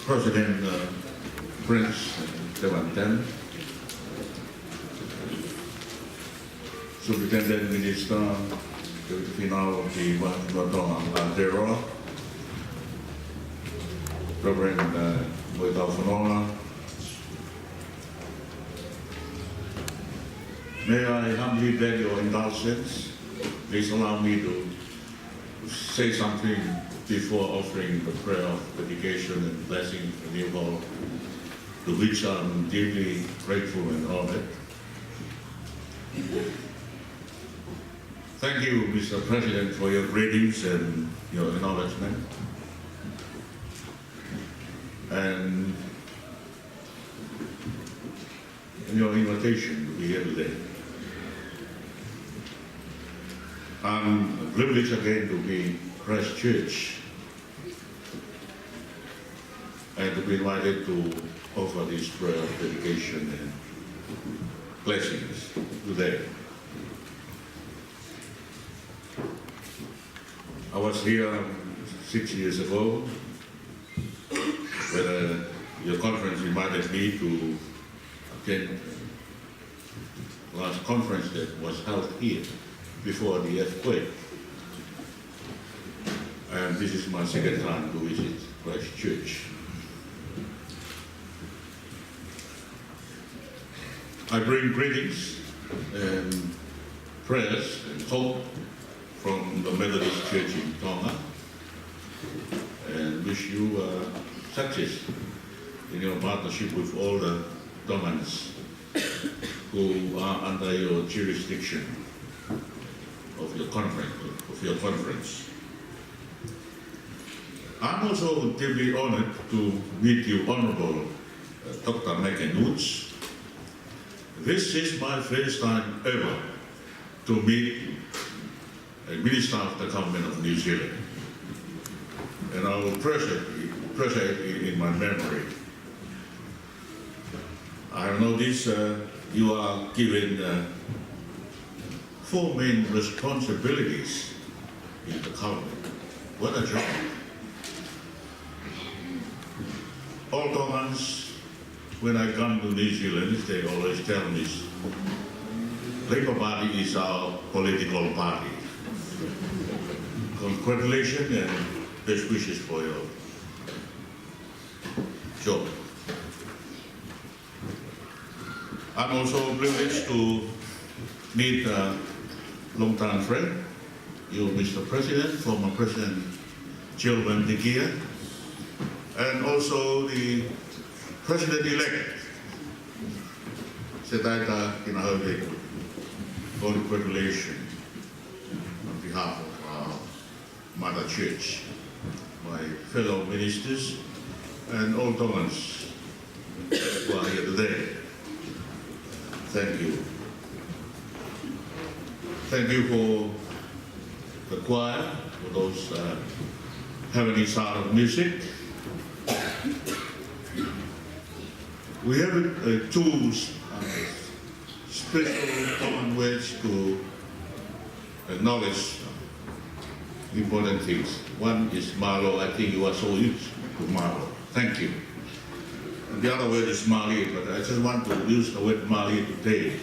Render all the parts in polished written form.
President Prince Dewanten, Superintendent Minister, Deputy Final of the Washington Aotearoa, Reverend Moitau Whanaunga. May I humbly beg your indulgence. Please allow me to say something before offering the prayer of dedication and blessing for the all, to which I'm deeply grateful and honored. Thank you, Mr. President, for your greetings and your acknowledgement. And your invitation to be here today. I'm privileged again to be Christ Church and to be invited to offer this prayer of dedication and blessings today. I was here 6 years ago when your conference invited me to attend the last conference that was held here before the earthquake. And this is my second time to visit Christ Church. I bring greetings and prayers and hope from the Methodist Church in Tonga and wish you success in your partnership with all the Tongans who are under your jurisdiction of your conference. I'm also deeply honored to meet you, Honorable Dr. Megan Woods. This is my first time ever to meet a Minister of the Government of New Zealand, and I will treasure it in my memory. I notice you are given 4 main responsibilities in the government. What a job. All Tongans, when I come to New Zealand, they always tell me, Labour Party is our political party. Congratulations and best wishes for your job. I'm also privileged to meet a long-time friend, you, Mr. President, former President Chilwan Dikia, and also the President-elect, Setaita Kinahawe. Congratulations on behalf of our Mother Church, my fellow ministers, and all Tongans who are here today. Thank you. Thank you for the choir, for those heavenly sound of music. We have two special common ways to acknowledge important things. One is Malo. I think you are so used to Malo. Thank you. And the other word is Mali, but I just want to use the word Mali today.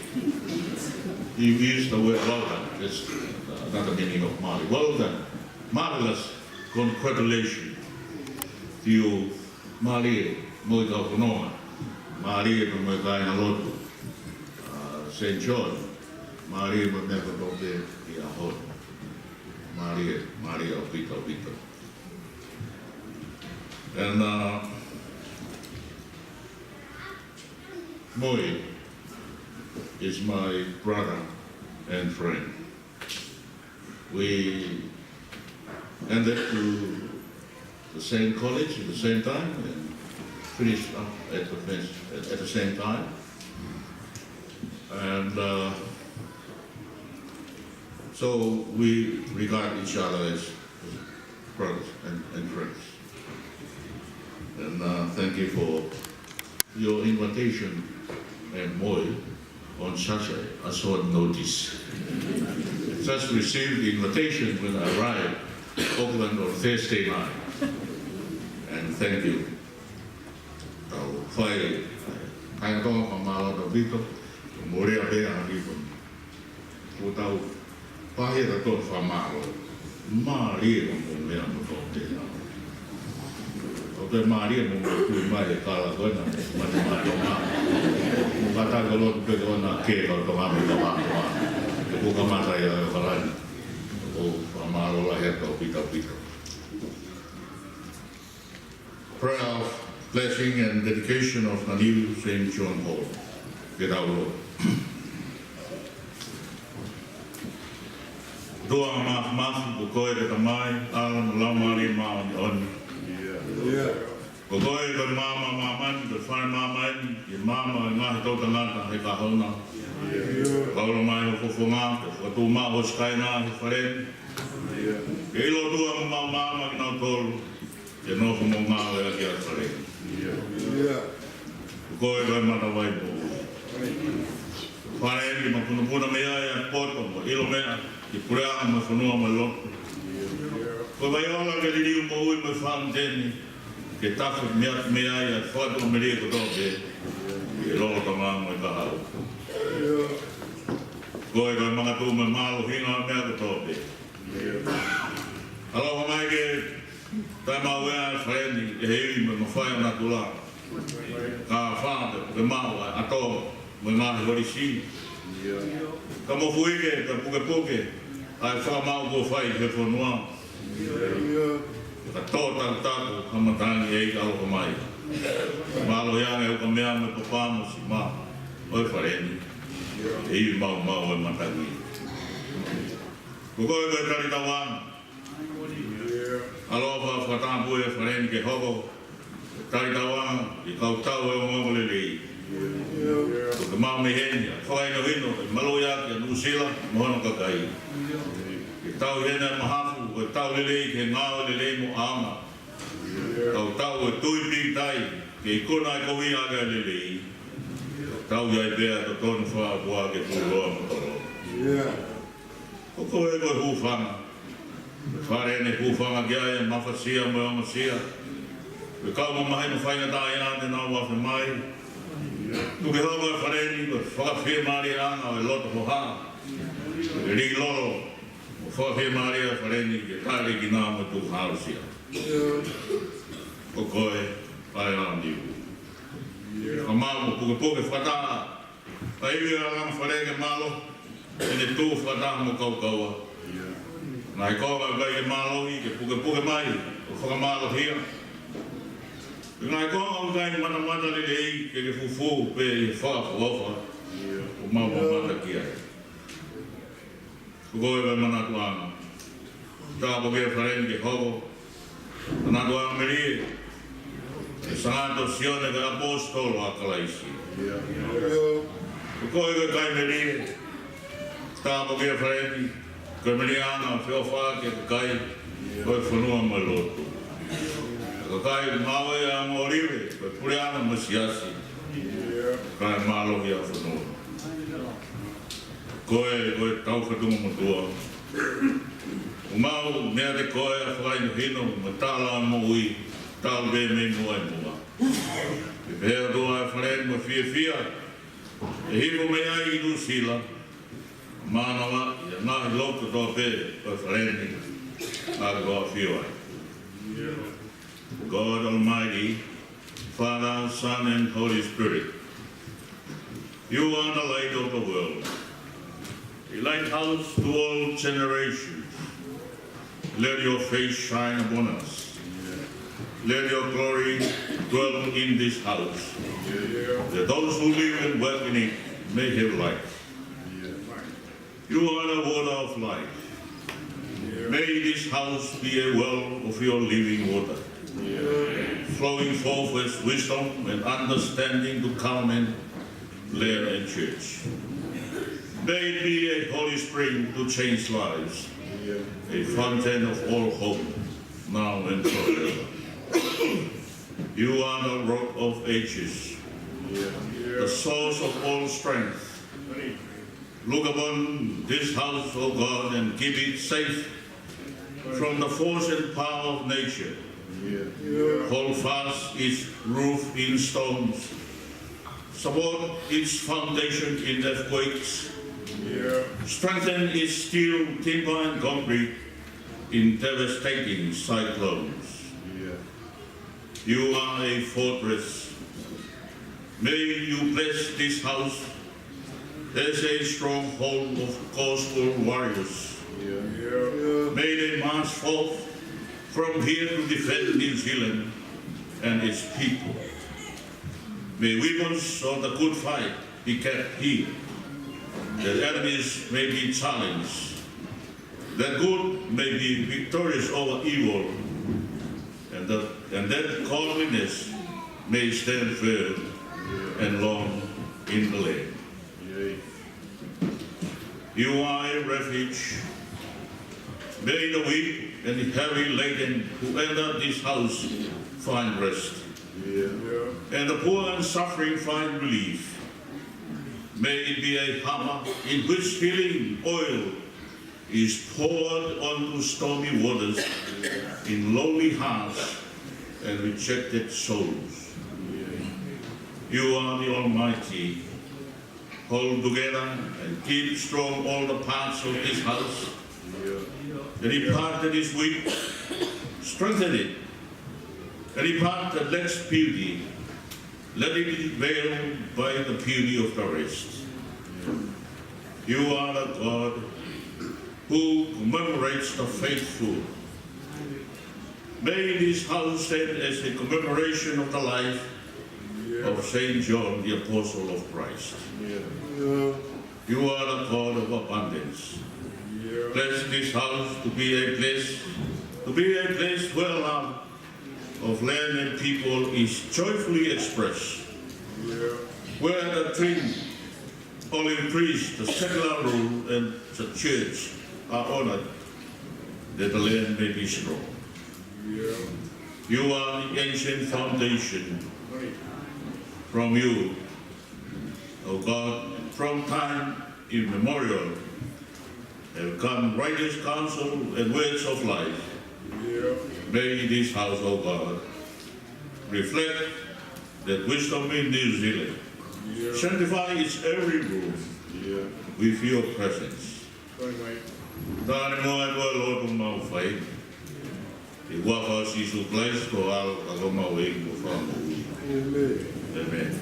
You use the word well done. That's another meaning of Mali. Well done. Marvelous. Congratulations to you, Mali, Moika Kunoma, Mali, Moika Inalotu, St. John, Mali, Moika Tobe, Iahon, Mali, Opito, Opito. And Moi is my brother and friend. We ended to the same college at the same time and finished up at the same time. And so we regard each other as brothers and friends. And thank you for your invitation and Moi on such a short notice. I just received the invitation when I arrived in Auckland on Thursday night. And thank you. Whai, kai atoa ka māla ta vito, morea bea a vito. Ko tau pahira tō whamaro, mā ria mo mea mo tō te nā. O te mā ria mo mo tui mai e kāla koena, mani mā tō mā. Mo kata ka lotu pe tōna kē ka tō ngā me ka mā tō mā. Te kuka mātai a e whalani. O whamaro la hea tō pita pita. Prayer of blessing and dedication of the new St. John Hall. Get our Lord. Doa mafu ko koe te tamai, alam lamari maoni oni. Ko koe te mama mamani, te whai mamani, i mama i ngahi tau tangata he ka hauna. Kaula mai o fofonga, te whatu maa o skaina he whareni. E ilo tua mama ki nau tolu, e nofu mo ngā wea ki a whareni. Koe kai mana wai po. Whareni ma punapuna mea e a poto mo ilo mea i purea ma whanua ma lotu. Koe vai ola ke liriu mo ui ma whaamteni ke tafu mea e a whatu me rea kotoke i lolo tanga mo i kahau. Koe kai mga tu me malo hinga mea kotoke. Aloha mai ke tai mau ea whareni e hei me ma whai ana tula. Ka whāte, ke mau a ato, mo i ngahi horisi. Ka mofu ike, ka puke puke, ai wha mau ko whai he whanua. Ka tō tāku, ka matangi e i aloha mai. Malo iange o ka mea me papamo si mā, oi whareni. E iwi mau e matangi. Ko koe koe tarita wāna. Aloha whatampu e whareni ke hoko. Tarita wāna, i kautau e o ngomole lei. Ko te mau me henia, whakai no hino, i maloiaki a Nusila, mohana kakai. I tau hena mahafu, o tau lelei ke ngāo lelei mo ama. Tau e tui pitai, ke i kona i kowi aga lelei. Tau iai bea to tonu whaapua ke tūroa mo toro. Ko koe koe hūwhanga. Wharene hūwhanga ki aia, mawhasia mo o masia. E kau mo mahi mo whainga tā ea te nā wafe mai. Tuke hau e whareni, ko whakawhi maari anga o e loto ho haa. E ri loro, o whakawhi maari a whareni, ke tāre ki nā mo tū hausia. O koe, pai a niu. Ka māmo puke puke whataa, pa iwi a lama wharenge malo, e ne tū whataa mo kaukaua. Nā i koga kai ke malo i, ke puke puke mai, o whakamalo hia. Ngā i konga o kai mana mata le lei ke ke fufu pe i whakafuafa o maua mata ki ai. Kukoe pe mana tuanga. Tāpo kia whareni ke hoko. Mana tuanga meri e sangato sione ke apostolo a kalaisi. Kukoe ke kai meri tāpo kia whareni ke meri anga whiowha ke kai koe whanua mai lotu. Ka kai mawe a moriwe, koe pure ana masiasi, kai malo hi a whanua. Koe tau whatunga motua. O mau mea te koe a whakainu hino, ma tāla mo ui, tālu be me mua e mua. E pēa toa e whaneni ma fia, e hiko me ai i Lusila, mānawa, i a ngahi loka toa pē, koe whaneni, a koa whio ai. God Almighty, Father, Son, and Holy Spirit, you are the light of the world, a lighthouse to all generations. Let your face shine upon us. Let your glory dwell in this house, that those who live and work in it may have life. You are the water of life. May this house be a well of your living water, flowing forth with wisdom and understanding to government, land, and church. May it be a holy spring to change lives, a fountain of all hope, now and forever. You are the rock of ages, the source of all strength. Look upon this house, O God, and keep it safe from the force and power of nature. Hold fast its roof in stones, support its foundation in earthquakes, strengthen its steel, timber, and concrete in devastating cyclones. You are a fortress. May you bless this house as a stronghold of coastal warriors. May they march forth from here to defend New Zealand and its people. May weapons of the good fight be kept here, that enemies may be challenged, that good may be victorious over evil, and that godliness may stand firm and long in the land. You are a refuge. May the weak and the heavy laden who enter this house find rest, and the poor and suffering find relief. May it be a hammer in which healing oil is poured onto stormy waters in lonely hearts and rejected souls. You are the Almighty. Hold together and keep strong all the parts of this house. Any part that is weak, strengthen it. Any part that lacks beauty, let it be veiled by the beauty of the rest. You are the God who commemorates the faithful. May this house stand as a commemoration of the life of Saint John, the Apostle of Christ. You are the God of abundance. Bless this house to be a place where love of land and people is joyfully expressed, where the twin olive trees, the secular rule, and the church are honored, that the land may be strong. You are the ancient foundation. From you, O God, from time immemorial, have come righteous counsel and words of life. May this house, O God, reflect that wisdom in New Zealand Sanctify its every room with your presence. Tane mo e koe lo tu mau whai. I waka o Sisu Christ ko al ka mau e ko whamu. Amen.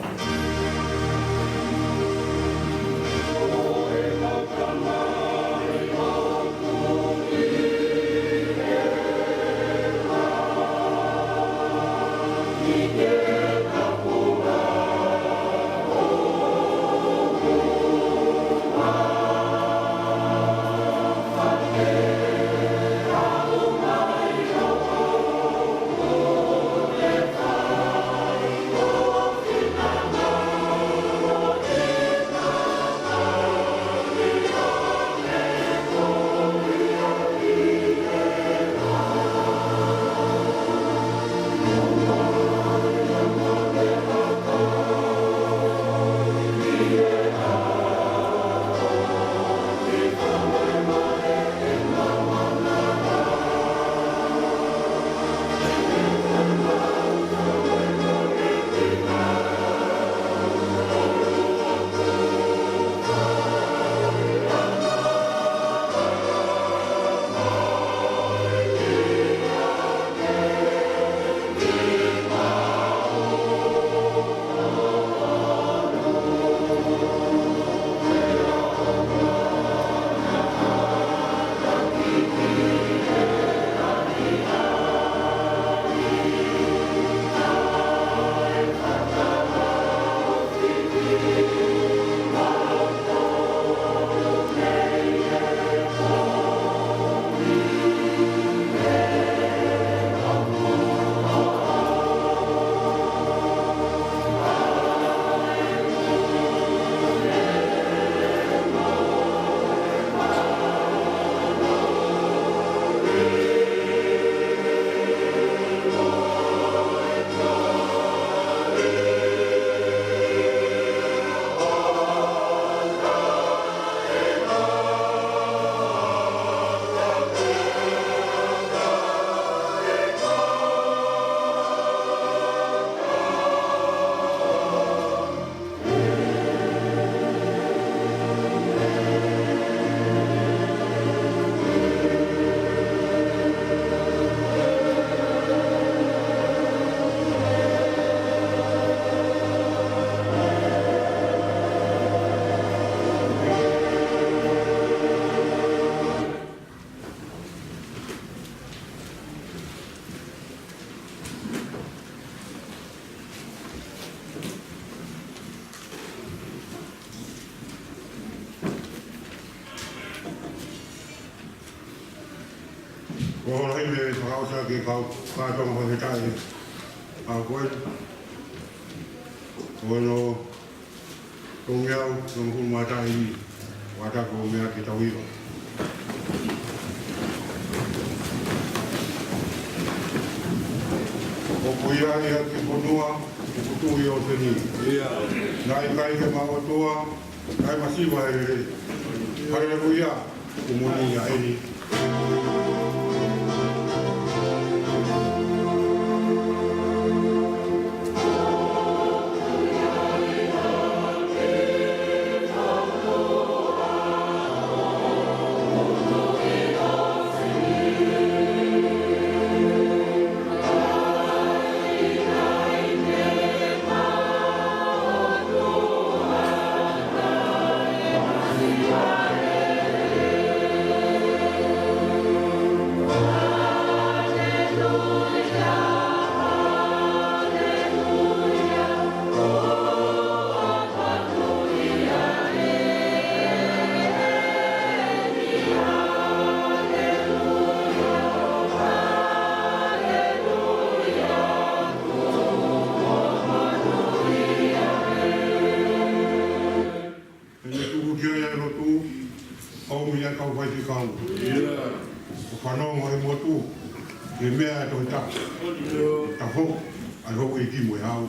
Ko hei me whakausa ki kau kātonga whaketai a koe. Koe no tōngiau no humatai i watako mea ki tauiwa. Ko kuia ia ki ponua, ki kutui o te ni. Nai kai ke maua toa, nai masiwa e re. Hare kuia, kumuni ia eni. Ke mea tō ta, ta ho, ai ho i ki moe hau.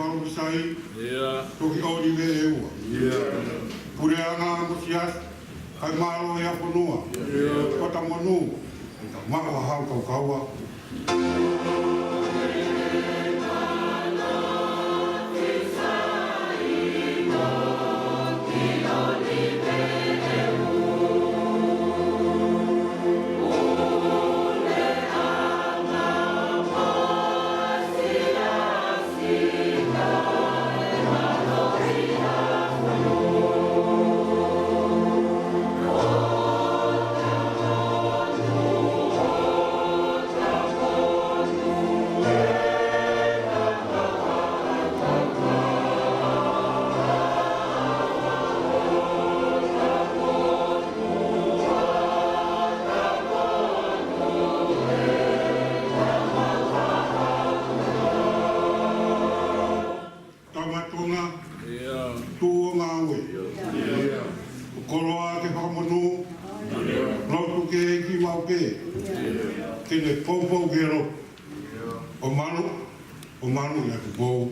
wharo visai, Yeah. toki ori me e ua. Yeah. Pure anga angosias, kai maro e aponua. Kota monu, mao hau kau kaua. Tamatunga, Yeah. tuo ngawe. Yeah. Koloa te whakamonu, lotu ke ki mau ke. Kene poupou ke ro. O manu ia te pou.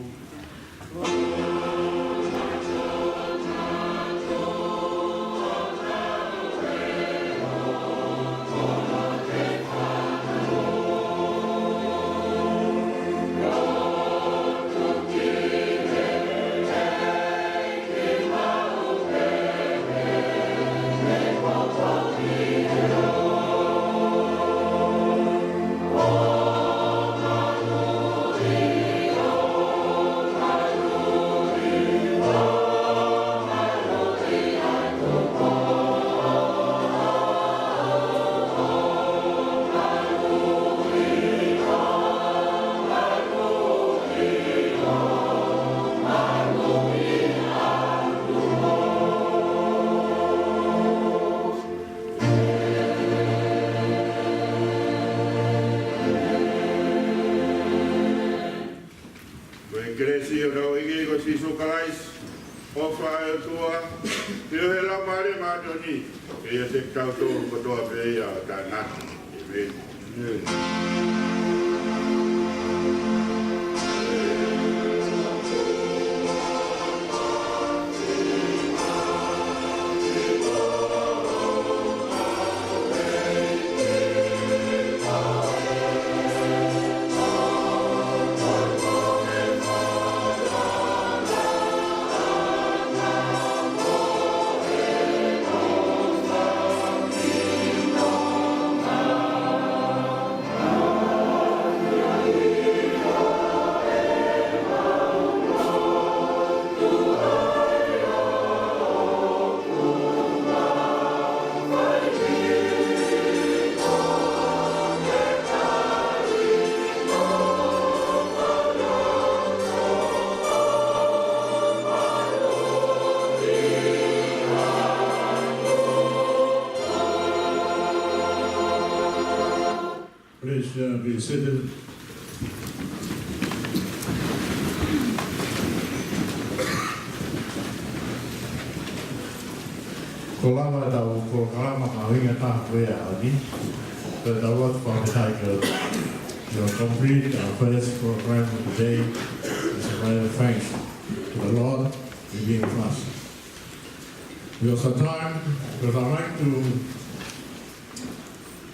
Igreja rau igi ko si sukalais o fa tua tio hela mare matoni ke ia se tau to ko to pe ia ta na Please be seated. Ko lava tau ko kalama ka winga taha wea ani. So the work for the tiger. Your complete first program of the day is a very thanks to the Lord for being with us. We also time because I'd like to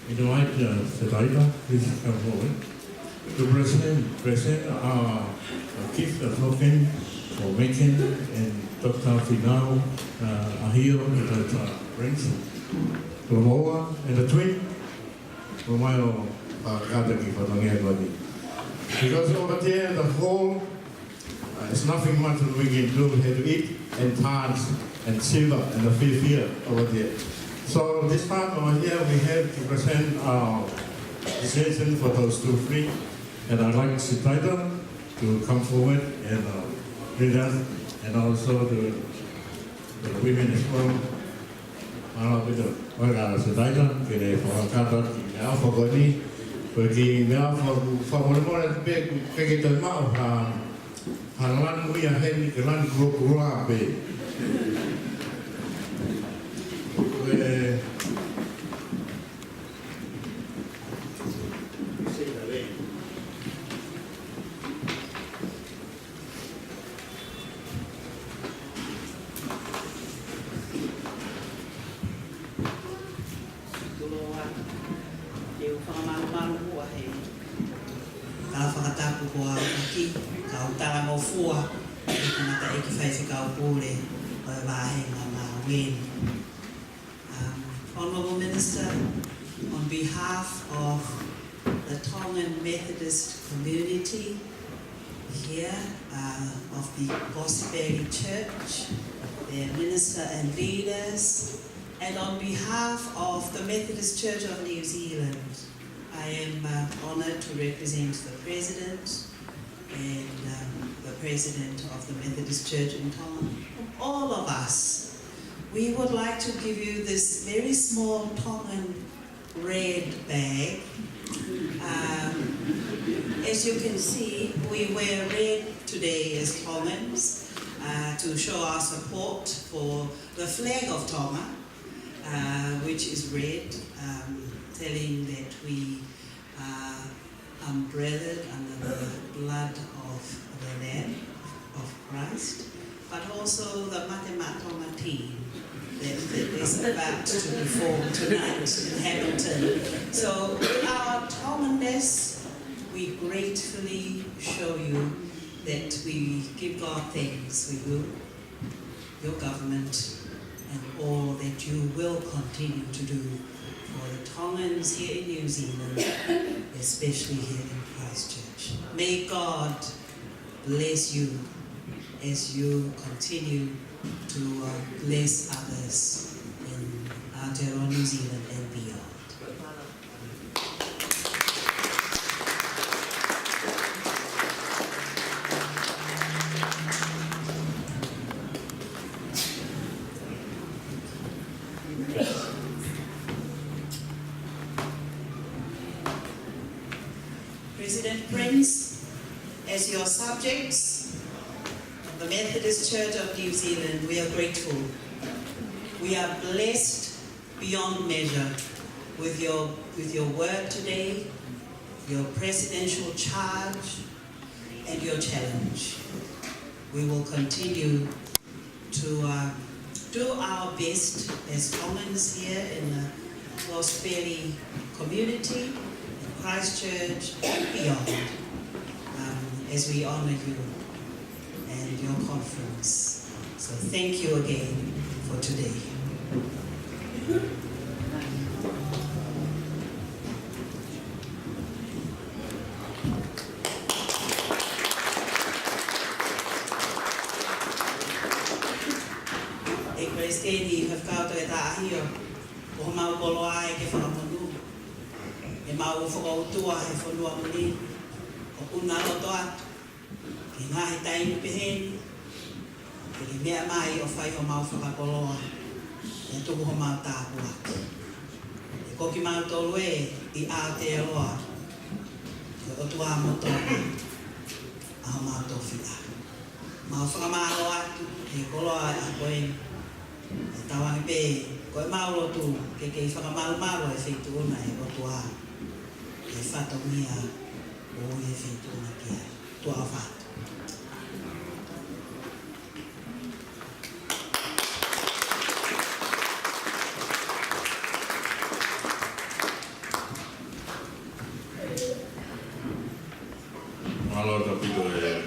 invite the Taita, please come forward, to present our gift of token for making and Dr. Finau Ahio that brings Lomoa and the twin Romayo Kataki for the because over there the home is nothing much that we can do. We have to eat and dance and silver and the fear over there. So this part over here we have to present our decision for those two free, and I'd like Sitaita to come forward and lead us, and also the women as well. I'll be the Sitaita, get a for a cat, now for Goni, porque now for one more big, take it out. Halan we are having a land group rugby. kukua ki ka utala mo fua na ka ekifai ka upole o vahenga ma win. Honourable Minister, on behalf of the Tongan Methodist community here of the Gospel Church, their minister and leaders, and on behalf of the Methodist Church of New Zealand, I am honoured to represent the President and the President of the Methodist Church in Tongan. All of us, we would like to give you this very small Tongan red bag. As you can see, we wear red today as Tongans to show our support for the flag of Tonga, which is red, telling that we are umbrellaed under the blood of the Lamb of Christ, but also the Matema Tonga team that is about to be formed tonight in Hamilton. So with our Tonganness, we gratefully show you that we give God thanks for you, your government, and all that you will continue to do for the Tongans here in New Zealand, especially here in Christchurch. May God bless you as you continue to bless others in Aotearoa, New Zealand and beyond. President Prince, as your subjects of the Methodist Church of New Zealand, we are grateful. We are blessed beyond measure with your word today, your presidential charge, and your challenge. We will continue to do our best as Tongans here in the Gospel community, Christchurch and beyond, as we honor you and your conference. So thank you again for today. E Kristeni hafkauta e tāhio, o mau poloa e ke whakamanu. E mau whakautua he whanua muni, o kuna roto atu, ki ngahi tainu peheni, ki mea mai o whai o mau whakapoloa, e tuku ho mau tāpu atu. E koki mau tolu e i Aotearoa, e o tua motona, a ho mau tōwhia. Mau whakamaro atu, e koloa a koe, e tawangi pē, koe mau rotu, ke kei whakamaro e whituna e o tua. E whatongia o e whituna kia, tua whatu. Malo tapito e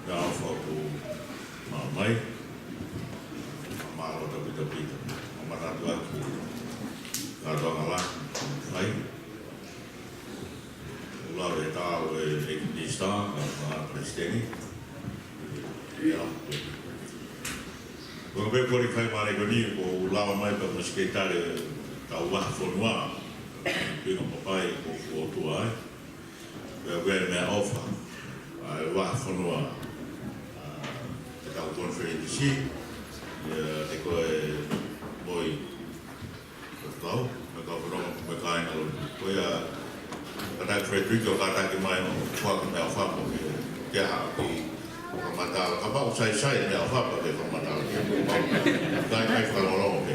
gāwha ku mai. Malo tapito. Amaratu aku kātoanga la mai. Ulau e tāo e Ekidista, a Kristeni. Ia. Ko pe kori kai mare koni ko ulau mai pa musketare tau waha whanua. Pino papai ko tua ai. Where me offer waha whanua te tau konferensi te koe moi tau me kau whanonga me kaina lo koe a katai Frederico kataki mai o whaka mea whapa ke haa ki whamatala ka pao sai mea whapa ke whamatala kai kai whakalolongo ke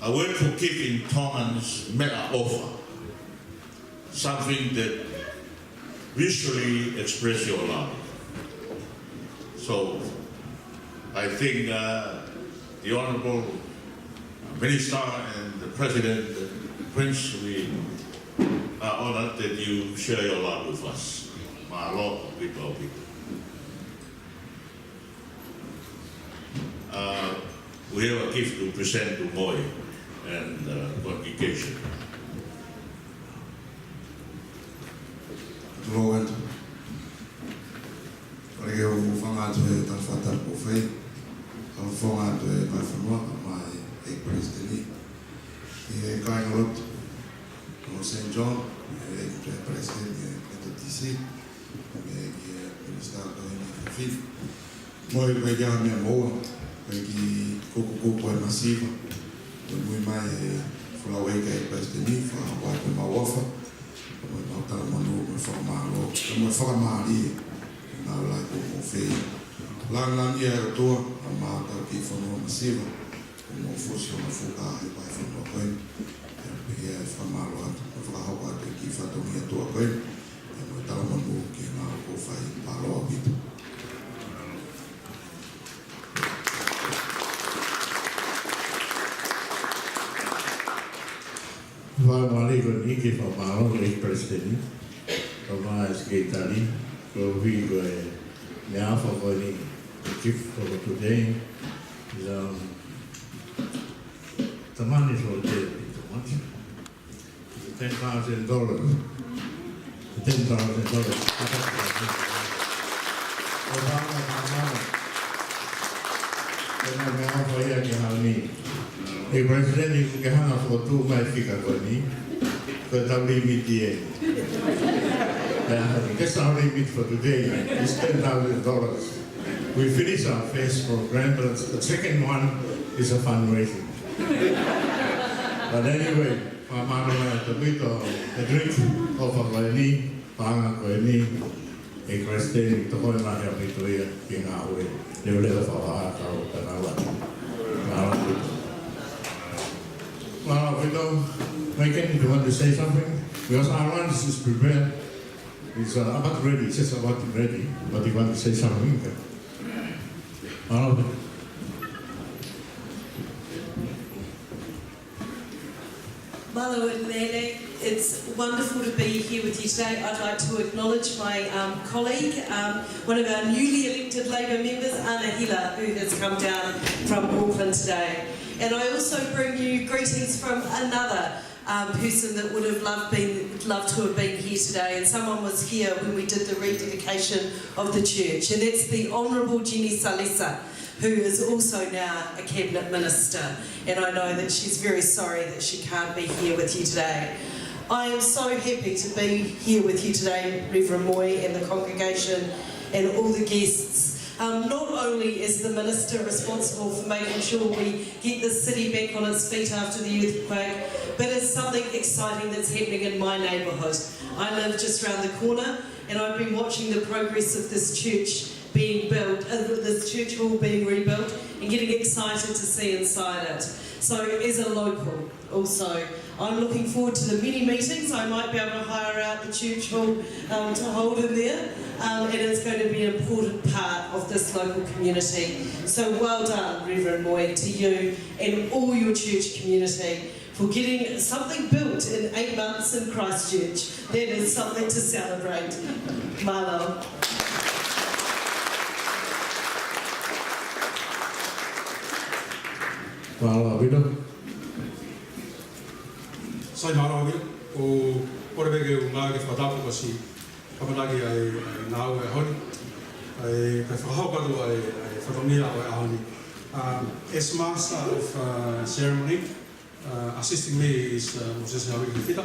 a word for keeping Tongans meta offer, something that visually express your love. So I think the Honourable Minister and the President Prince, we are honored that you share your love with us. Mahalo with our people. We have a gift to present to Moy and congregation. Lord, eu vou falar de tal fatar por fei, eu vou falar de mais famosa, mas é presidente, e cai no outro, no Saint John, é presidente do DC, é ministro da Filho, moi vai ganhar minha boa, que coco é massiva, muito mais falar que é presidente, falar que é uma ofa. Não está mandando me formar ali na lá como fez lá ia a tua a mata que foi uma massiva como funciona focar e vai fazer coisa e é formar lá para falar que faz também a tua coisa não está mandando que não vou fazer para o hábito. Vai mali ko ni ki fa malo le presidente. Ko mais ke tali ko vi ko ne afa ko ni gift for today is the money for the much $10,000. Il presidente che hanno fatto mai fica con me, che da limiti guess our limit for today is $10,000. We finish our first program, but the second one is a fundraising. But anyway, the drink of a Lani, Panga Koini, a Christian, to hold my happy to hear in our way. They will live for our Well, we don't make it. You want to say something? Because our lunch is prepared. It's about ready. It's just about ready. But you want to say something? Malo and Mele, it's wonderful to be here with you today. I'd like to acknowledge my colleague, one of our newly elected Labour members, Ana Hila, who has come down from Auckland today. And I also bring you greetings from another person that would have loved to have been here today. And someone was here when we did the rededication of the church. And that's the Honourable Jenny Salesa, who is also now a Cabinet Minister. And I know that she's very sorry that she can't be here with you today. I am so happy to be here with you today, Reverend Moy and the congregation and all the guests. Not only is the Minister responsible for making sure we get the city back on its feet after the earthquake, but it's something exciting that's happening in my neighbourhood. I live just around the corner and I've been watching the progress of this church being built, this church hall being rebuilt, and getting excited to see inside it. So as a local also, I'm looking forward to the many meetings. I might be able to hire out the church hall to hold in there, and it's going to be an important part of this local community. So well done, Reverend Moy, to you and all your church community for getting something built in 8 months in Christchurch. That is something to celebrate. Malo. Well, we don't. Sai maro wi o ore bege o ngā ke whatapu kasi kamanaki ai ngāu e honi ai ka whahau paru ai whatamia o e ahoni. As Master of Ceremony, assisting me is Moses Hawiki Fita.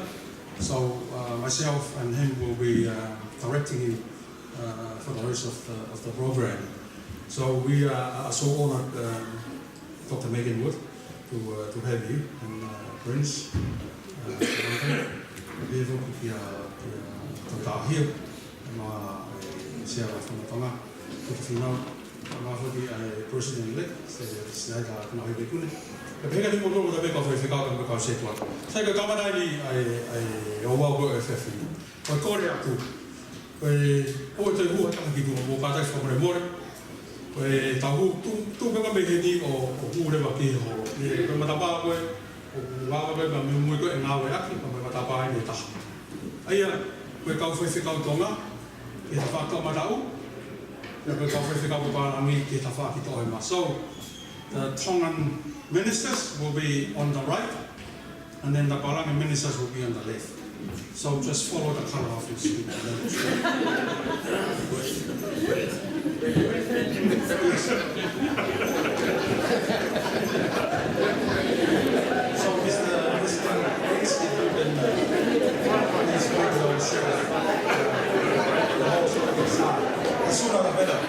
So myself and him will be directing him for the rest of the program. So we are so honored, Dr. Megan Wood, to have you and Prince. We have to here, Sarah from the Tonga, to the final, President-elect, Snyder, Kunahibekune. The Peggy will go to the back of the Figaro because it was. Say the Kamadani, I over FF. Or Korea too. Or the who can give you more battles from the morning. Tahu tu memang begini or who never came or Mataba Wawa koe ma mui koe ngā wei aki, pa mai watapae me taha. Aia, koe kau whaiwhikau tonga, ki ta whakau matau, ia koe kau whaiwhikau paparangi ki ta whakito e ma. So, the Tongan ministers will be on the right, and then the Parangi ministers will be on the left. So just follow the colour of your skin. So Mr. Hicks, if you can please go to the sheriff, the whole sort of side. The sooner the better.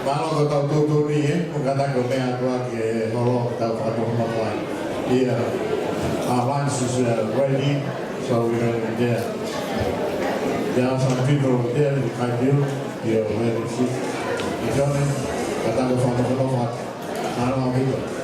Malo ko tau tutu ni kata ko mea tua ke holo tau kata holo here our lunch is ready, so we're going there. There are some people there in Kaiju, here where the food is joining, kata ko holo halo people.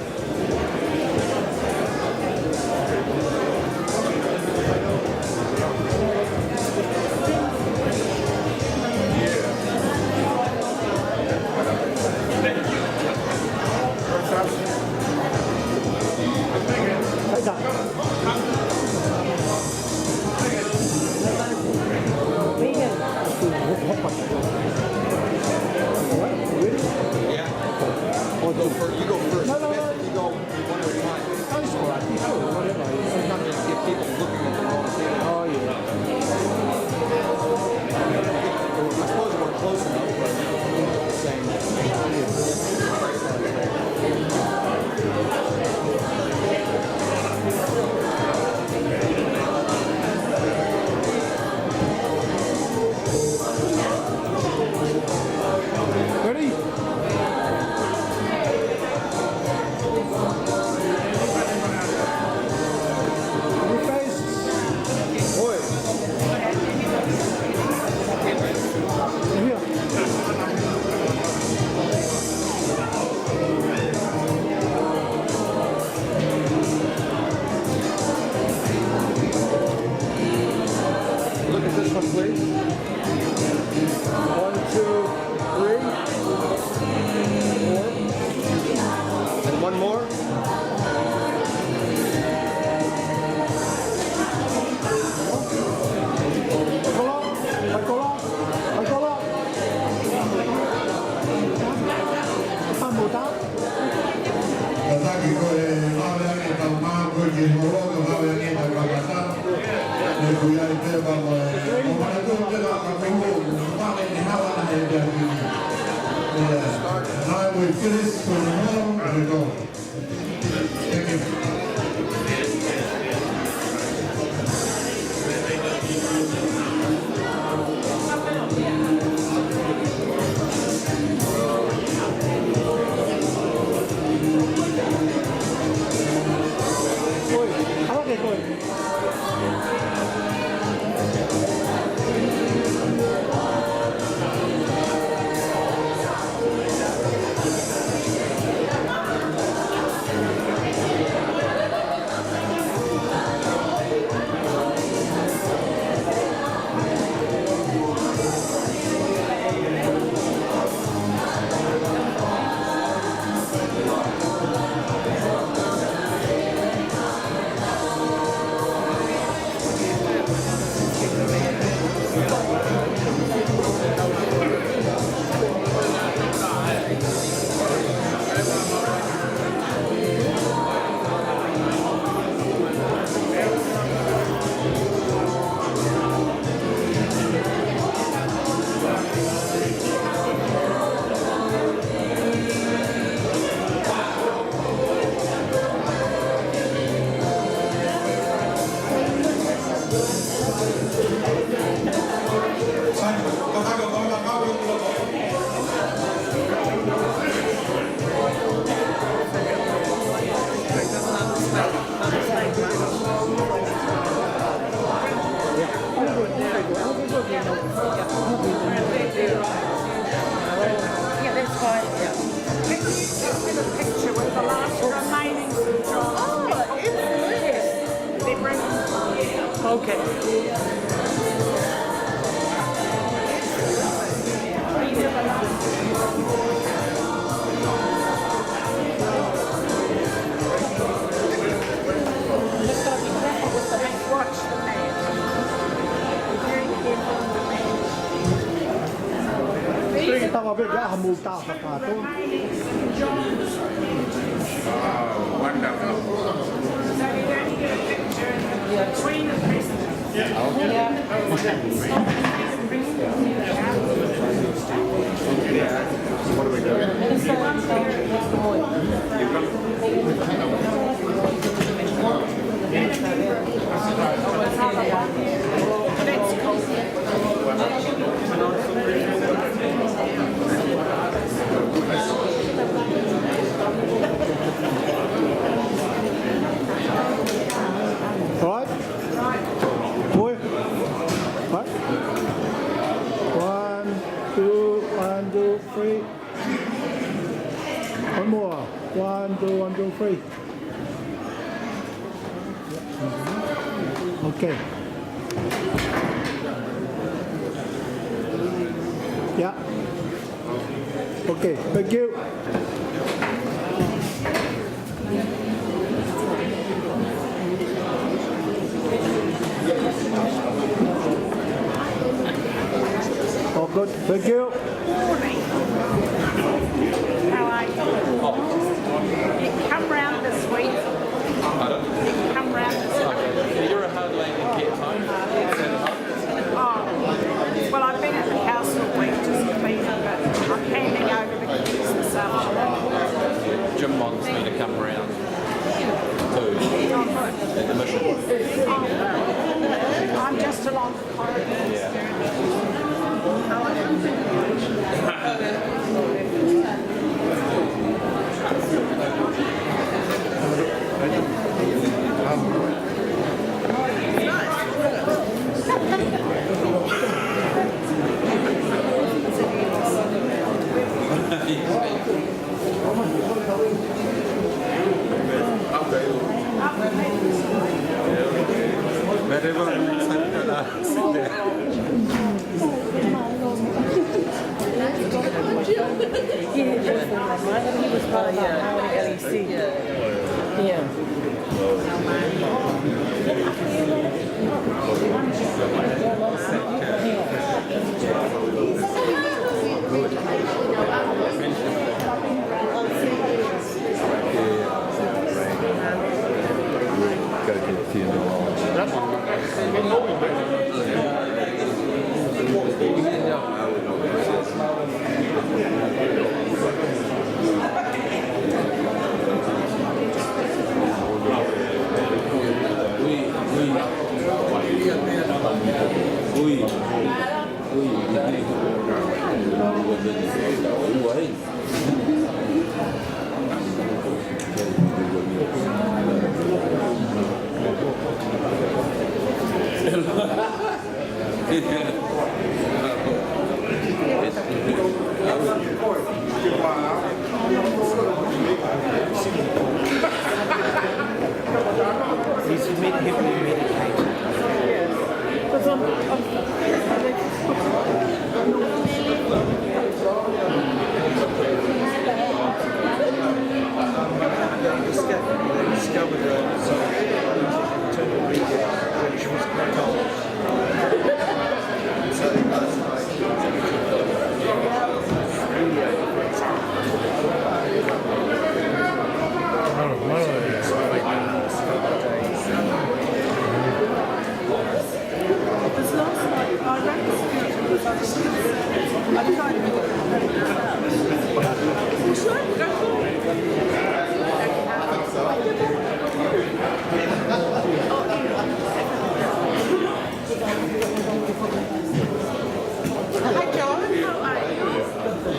Tawa bega hamulta sa pato. Wonderful. What are we doing? Right? Boy? Right? 1, 2, 3. One more. 1, 2, 3. Okay. Yeah. Okay, thank you. Oh, good. Thank you. How are you? You can come round this week. You can come round this week. You're a hard lady to get home. Oh, well, I've been at the house all week just cleaning, but I'm handing over the keys this afternoon. Jim wants me to come round too at the mission. I'm just along the corridor. He was part of LEC. Yeah. Got to get the He's heavily medicated. They discovered internal bleeding when she was quite old. Hi, John. How are you?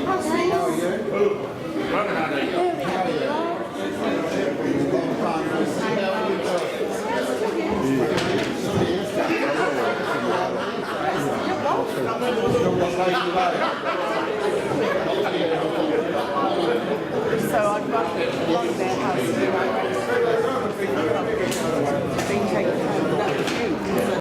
How are you? So I've got a lot of their houses.